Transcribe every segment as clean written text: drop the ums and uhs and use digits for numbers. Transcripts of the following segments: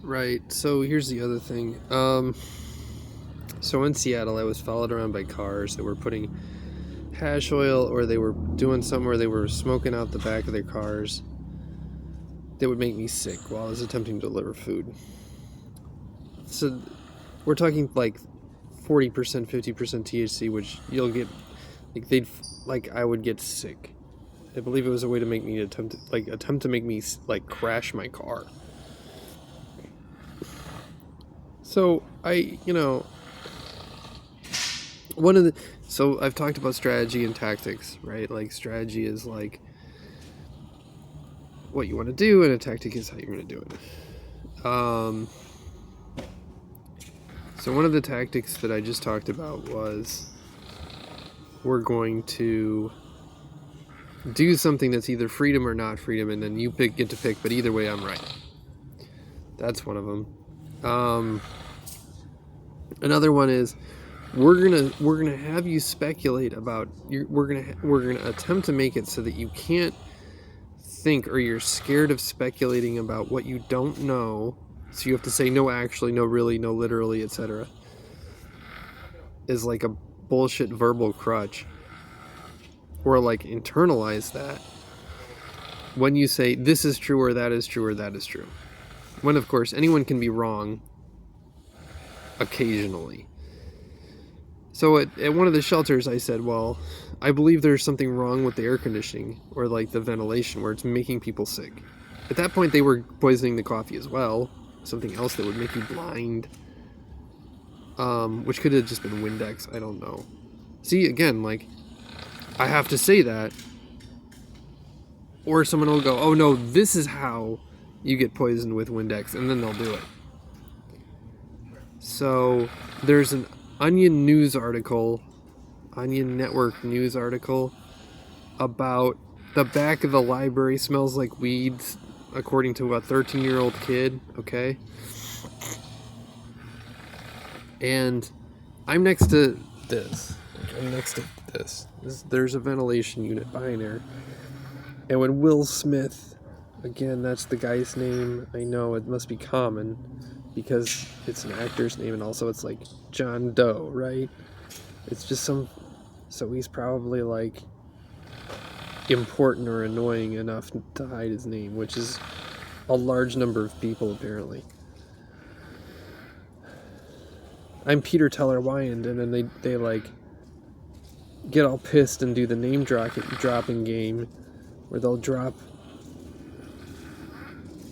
Right. So here's the other thing. So in Seattle, I was followed around by cars that were putting hash oil, or they were doing something where they were smoking out the back of their cars. That would make me sick while I was attempting to deliver food. So we're talking like 40%, 50% THC, which you'll get, I would get sick. I believe it was a way to make me attempt to make me like crash my car. So one of the so I've talked about strategy and tactics, right? Like strategy is like what you want to do, and a tactic is how you're going to do it. So one of the tactics that I just talked about was we're going to do something that's either freedom or not freedom, and then you get to pick, but either way I'm right. That's one of them. Another one is we're gonna have you speculate about we're gonna attempt to make it so that you can't think, or you're scared of speculating about what you don't know. So you have to say no, actually, no, really, no, literally, etc. Is like a bullshit verbal crutch, or like internalize that when you say this is true, or that is true, or that is true. When of course anyone can be wrong occasionally. So at one of the shelters I said, well, I believe there's something wrong with the air conditioning, or like the ventilation, where it's making people sick. At that point they were poisoning the coffee as well, something else that would make you blind, which could have just been Windex, I don't know. See, again, like, I have to say that, or someone will go, oh no, this is how you get poisoned with Windex, and then they'll do it. So there's an Onion Network news article about the back of the library smells like weeds, according to a 13-year-old kid, okay? And I'm next to this. There's a ventilation unit behind there. And when Will Smith, again, that's the guy's name, I know it must be common because it's an actor's name, and also it's like John Doe, right? It's just so he's probably like important or annoying enough to hide his name, which is a large number of people apparently. I'm Peter Teller Wyand, and then they like get all pissed and do the name dropping game, where they'll drop,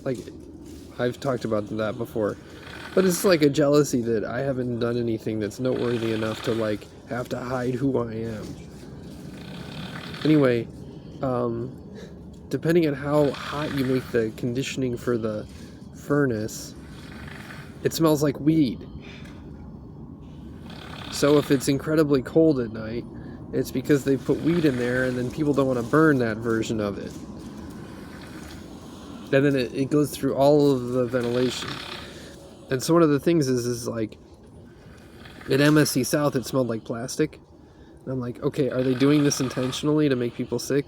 like, I've talked about that before, but it's like a jealousy that I haven't done anything that's noteworthy enough to like have to hide who I am. Anyway, depending on how hot you make the conditioning for the furnace, it smells like weed. So if it's incredibly cold at night, it's because they put weed in there, and then people don't want to burn that version of it. And then it goes through all of the ventilation. And so one of the things is like, at MSC South it smelled like plastic. And I'm like, okay, are they doing this intentionally to make people sick?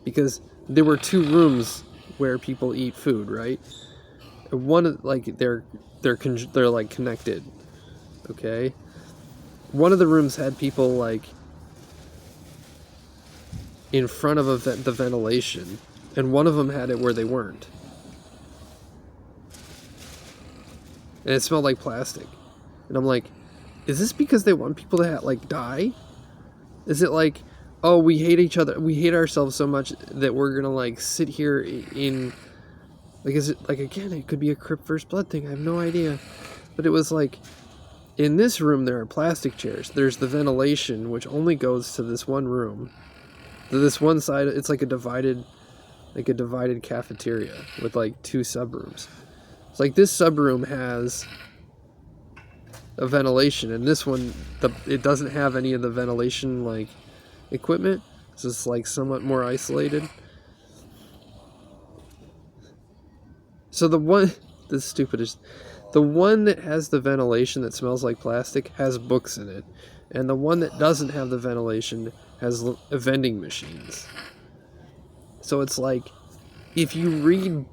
Because there were two rooms where people eat food, right? One, like, they're like connected, okay? One of the rooms had people like in front of the ventilation, and one of them had it where they weren't. And it smelled like plastic. And I'm like, is this because they want people to like die? Is it like, oh, we hate each other, we hate ourselves so much that we're gonna like sit here in, like, is it like, again, it could be a Crip vs. Blood thing, I have no idea. But it was like, in this room there are plastic chairs. There's the ventilation, which only goes to this one room. This one side, it's like a divided cafeteria with like two subrooms. It's like this subroom has a ventilation, and this one, it doesn't have any of the ventilation like equipment. So it's like somewhat more isolated. So the one that has the ventilation that smells like plastic has books in it, and the one that doesn't have the ventilation has vending machines. So it's like, if you read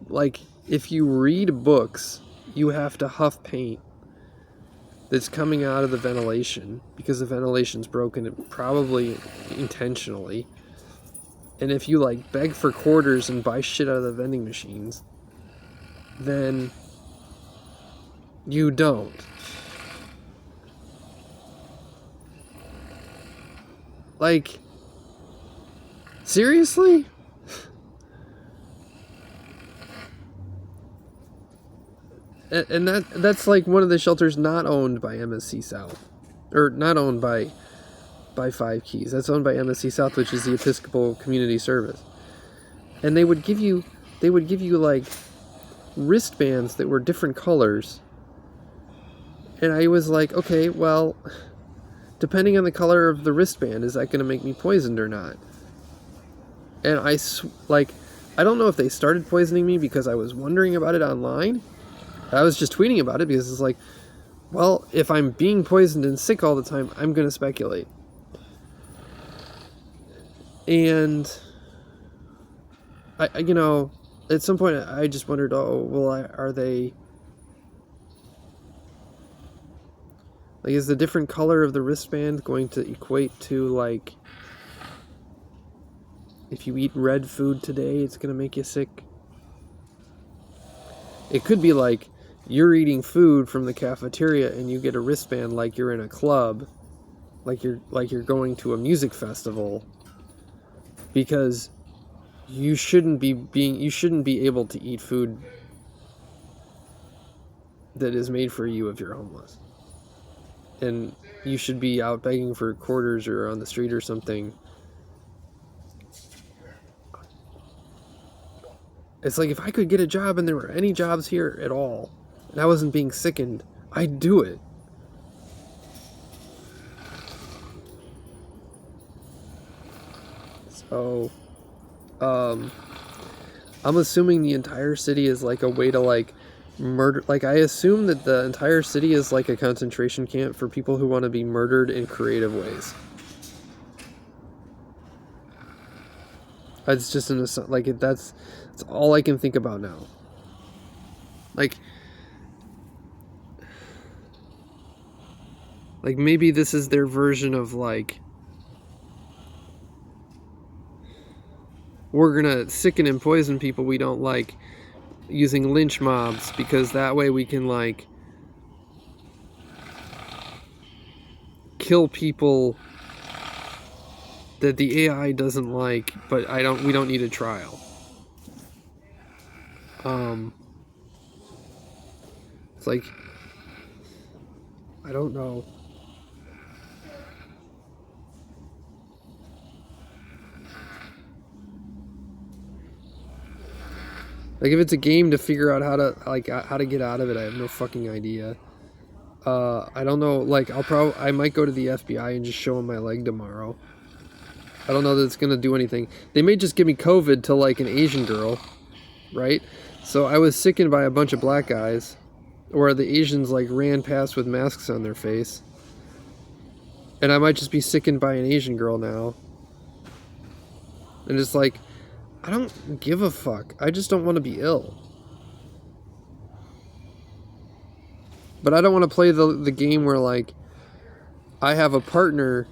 books, you have to huff paint that's coming out of the ventilation because the ventilation's broken, probably intentionally. And if you like beg for quarters and buy shit out of the vending machines, then you don't. Like, seriously? And that's like one of the shelters not owned by MSC South, or not owned by Five Keys. That's owned by MSC South, which is the Episcopal Community Service. And they would give you like wristbands that were different colors. And I was like, okay, well, depending on the color of the wristband, is that going to make me poisoned or not? And I don't know if they started poisoning me because I was wondering about it online. I was just tweeting about it because it's like, well, if I'm being poisoned and sick all the time, I'm going to speculate. And I at some point I just wondered, are they, like, is the different color of the wristband going to equate to, like, if you eat red food today, it's going to make you sick? It could be like you're eating food from the cafeteria and you get a wristband like you're in a club, like you're going to a music festival, because you shouldn't be able to eat food that is made for you if you're homeless. And you should be out begging for quarters or on the street or something. It's like, if I could get a job and there were any jobs here at all, and I wasn't being sickened, I'd do it. So, I'm assuming the entire city is like a way to like murder. Like, I assume that the entire city is like a concentration camp for people who want to be murdered in creative ways. It's just that's all I can think about now. Like maybe this is their version of like, we're gonna sicken and poison people we don't like using lynch mobs, because that way we can like kill people that the AI doesn't like, but we don't need a trial. It's like, I don't know. Like, if it's a game to figure out how to get out of it, I have no fucking idea. I don't know. Like, I might go to the FBI and just show them my leg tomorrow. I don't know that it's gonna do anything. They may just give me COVID to like an Asian girl, right? So I was sickened by a bunch of black guys, or the Asians like ran past with masks on their face, and I might just be sickened by an Asian girl now. And it's like, I don't give a fuck. I just don't want to be ill. But I don't want to play the game where like I have a partner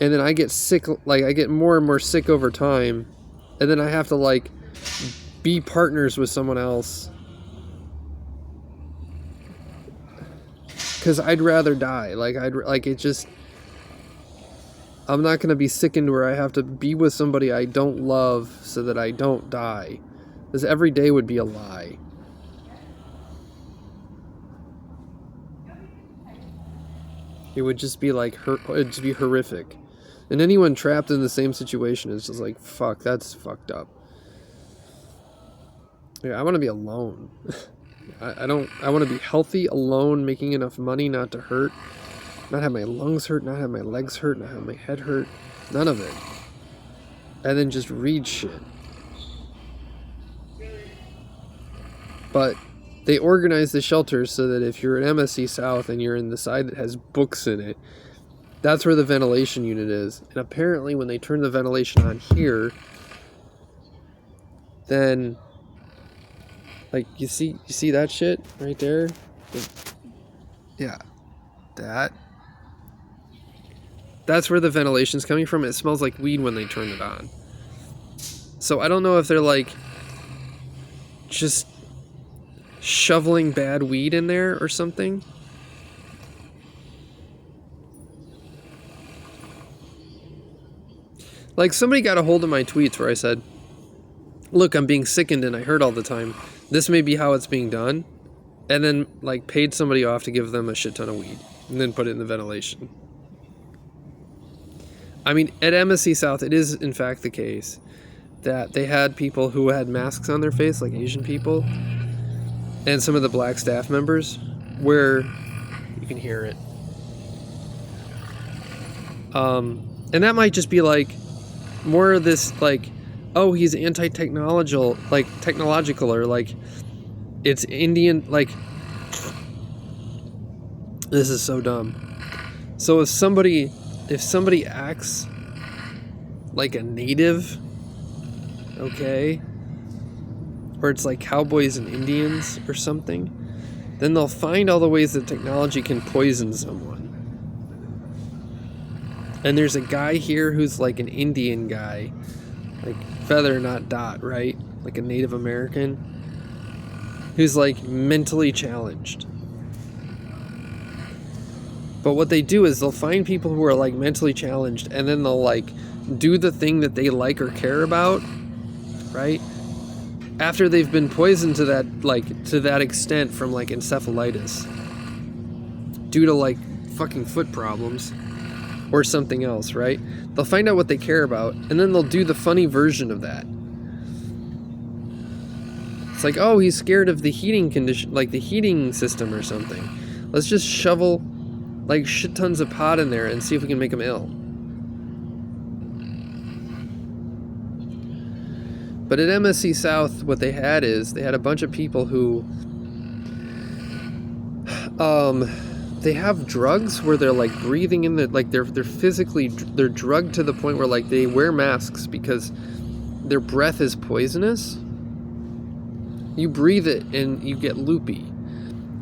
and then I get sick, like I get more and more sick over time, and then I have to like be partners with someone else. Cuz I'd rather die. I'm not going to be sickened where I have to be with somebody I don't love so that I don't die. Because every day would be a lie. It would just be like, it'd just be horrific. And anyone trapped in the same situation is just like, fuck, that's fucked up. Yeah, I want to be alone. I want to be healthy, alone, making enough money not to hurt. Not have my lungs hurt, not have my legs hurt, not have my head hurt. None of it. And then just read shit. But they organize the shelters so that if you're at MSC South and you're in the side that has books in it, that's where the ventilation unit is. And apparently when they turn the ventilation on here, then, like, you see that shit right there? Yeah, that's where the ventilation's coming from. It smells like weed when they turn it on. So I don't know if they're like just shoveling bad weed in there or something. Like, somebody got a hold of my tweets where I said, look, I'm being sickened and I hurt all the time. This may be how it's being done. And then, like, paid somebody off to give them a shit ton of weed. And then put it in the ventilation. I mean, at MSC South, it is, in fact, the case that they had people who had masks on their face, like Asian people, and some of the black staff members, where you can hear it. And that might just be, like, more of this, like, oh, he's anti-technological, like, technological, or, like, it's Indian, like, this is so dumb. So if somebody acts like a native, okay, or it's like cowboys and Indians or something, then they'll find all the ways that technology can poison someone. And there's a guy here who's like an Indian guy, like feather, not dot, right? Like a Native American, who's like mentally challenged. But what they do is they'll find people who are like mentally challenged, and then they'll like do the thing that they like or care about, right? After they've been poisoned to that, like, to that extent from like encephalitis due to like fucking foot problems or something else, right? They'll find out what they care about, and then they'll do the funny version of that. It's like, oh, he's scared of the heating condition, like the heating system or something. Let's just shovel like shit tons of pot in there and see if we can make him ill. But at MSC South, what they had is they had a bunch of people who they have drugs where they're like breathing in the, like they're physically, they're drugged to the point where like they wear masks because their breath is poisonous. You breathe it and you get loopy.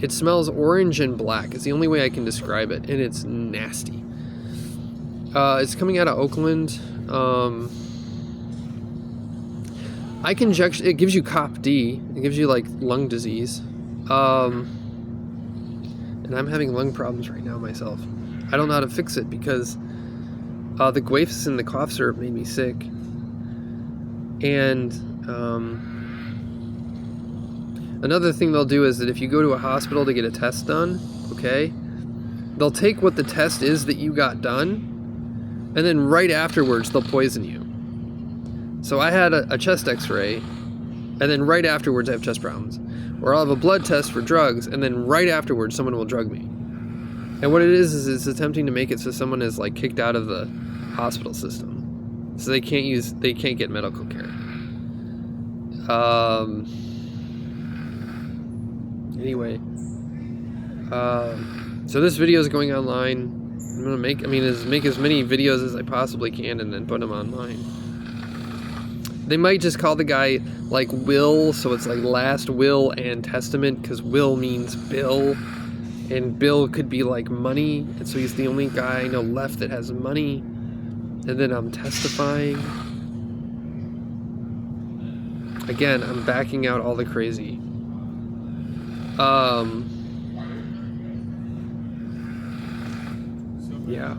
It smells orange and black. It's the only way I can describe it, and it's nasty. It's coming out of Oakland. I conjecture it gives you COPD. It gives you like lung disease. And I'm having lung problems right now myself. I don't know how to fix it because the Guafs and the cough syrup made me sick. And another thing they'll do is that if you go to a hospital to get a test done, okay, they'll take what the test is that you got done, and then right afterwards they'll poison you. So I had a chest x-ray, and then right afterwards I have chest problems. Or I'll have a blood test for drugs, and then right afterwards someone will drug me. And what it is it's attempting to make it so someone is like kicked out of the hospital system. So they can't get medical care. Anyway. So this video is going online. I'm gonna make as many videos as I possibly can and then put them online. They might just call the guy like Will, so it's like last will and testament, because will means Bill, and Bill could be like money, and so he's the only guy I know left that has money, and then I'm testifying. Again, I'm backing out all the crazy. Yeah.